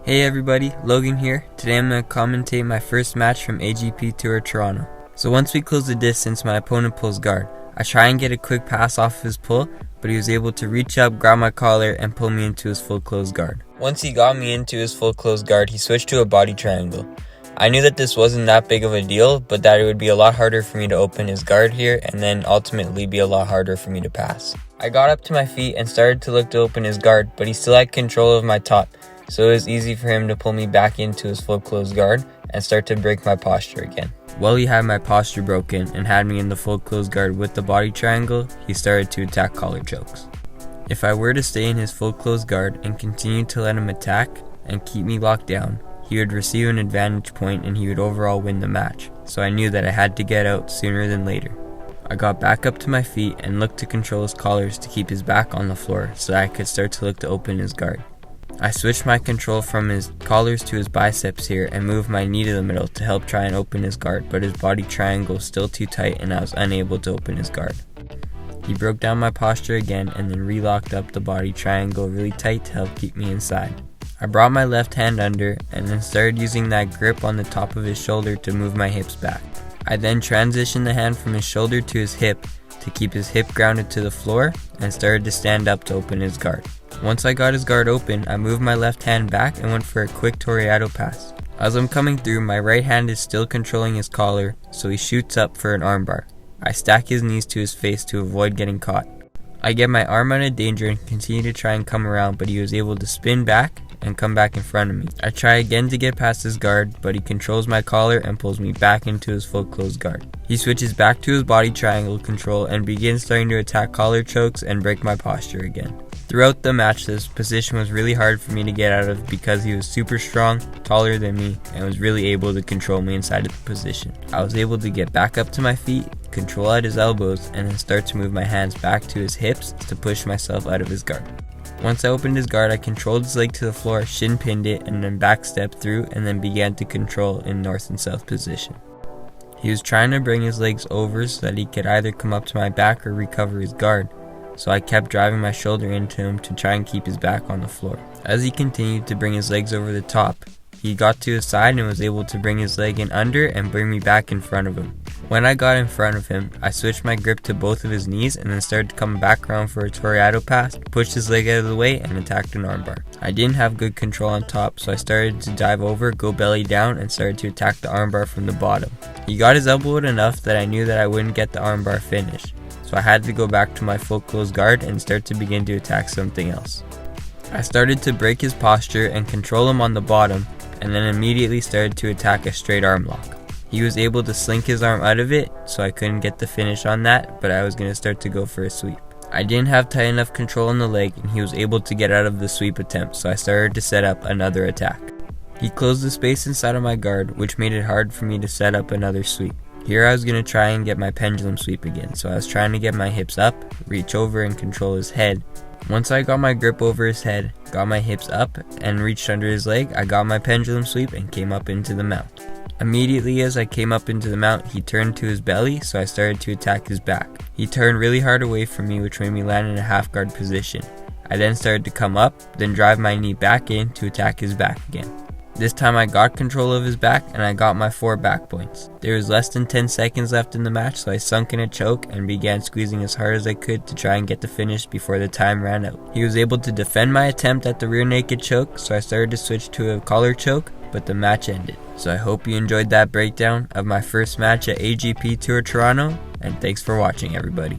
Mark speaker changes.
Speaker 1: Hey everybody, Logan here. Today I'm going to commentate my first match from AGP Tour Toronto. So once we close the distance, my opponent pulls guard. I try and get a quick pass off his pull, but he was able to reach up, grab my collar, and pull me into his full closed guard. Once he got me into his full closed guard, he switched to a body triangle. I knew that this wasn't that big of a deal, but that it would be a lot harder for me to open his guard here, and then ultimately be a lot harder for me to pass. I got up to my feet and started to look to open his guard, but he still had control of my top, so it was easy for him to pull me back into his full closed guard and start to break my posture again. While he had my posture broken and had me in the full closed guard with the body triangle, he started to attack collar chokes. If I were to stay in his full closed guard and continue to let him attack and keep me locked down, he would receive an advantage point and he would overall win the match, so I knew that I had to get out sooner than later. I got back up to my feet and looked to control his collars to keep his back on the floor so that I could start to look to open his guard. I switched my control from his collars to his biceps here and moved my knee to the middle to help try and open his guard, but his body triangle was still too tight and I was unable to open his guard. He broke down my posture again and then re-locked up the body triangle really tight to help keep me inside. I brought my left hand under and then started using that grip on the top of his shoulder to move my hips back. I then transitioned the hand from his shoulder to his hip to keep his hip grounded to the floor and started to stand up to open his guard. Once I got his guard open, I moved my left hand back and went for a quick Toriado pass. As I'm coming through, my right hand is still controlling his collar, so he shoots up for an armbar. I stack his knees to his face to avoid getting caught. I get my arm out of danger and continue to try and come around, but he was able to spin back and come back in front of me. I try again to get past his guard, but he controls my collar and pulls me back into his full closed guard. He switches back to his body triangle control and begins starting to attack collar chokes and break my posture again. Throughout the match, this position was really hard for me to get out of because he was super strong, taller than me, and was really able to control me inside of the position. I was able to get back up to my feet, control at his elbows, and then start to move my hands back to his hips to push myself out of his guard. Once I opened his guard, I controlled his leg to the floor, shin pinned it, and then back stepped through and then began to control in north and south position. He was trying to bring his legs over so that he could either come up to my back or recover his guard, so I kept driving my shoulder into him to try and keep his back on the floor. As he continued to bring his legs over the top, he got to his side and was able to bring his leg in under and bring me back in front of him. When I got in front of him, I switched my grip to both of his knees and then started to come back around for a Toriado pass, pushed his leg out of the way, and attacked an armbar. I didn't have good control on top, so I started to dive over, go belly down, and started to attack the armbar from the bottom. He got his elbow out enough that I knew that I wouldn't get the armbar finish, so I had to go back to my full closed guard and start to begin to attack something else. I started to break his posture and control him on the bottom, and then immediately started to attack a straight arm lock. He was able to slink his arm out of it, so I couldn't get the finish on that, but I was going to start to go for a sweep. I didn't have tight enough control on the leg, and he was able to get out of the sweep attempt, so I started to set up another attack. He closed the space inside of my guard, which made it hard for me to set up another sweep. Here I was going to try and get my pendulum sweep again, so I was trying to get my hips up, reach over and control his head. Once I got my grip over his head, got my hips up, and reached under his leg, I got my pendulum sweep and came up into the mount. Immediately as I came up into the mount, he turned to his belly, so I started to attack his back. He turned really hard away from me, which made me land in a half guard position. I then started to come up, then drive my knee back in to attack his back again. This time I got control of his back and I got my 4 back points. There was less than 10 seconds left in the match, so I sunk in a choke and began squeezing as hard as I could to try and get the finish before the time ran out. He was able to defend my attempt at the rear naked choke, so I started to switch to a collar choke, but the match ended. So I hope you enjoyed that breakdown of my first match at AGP Tour Toronto, and thanks for watching everybody.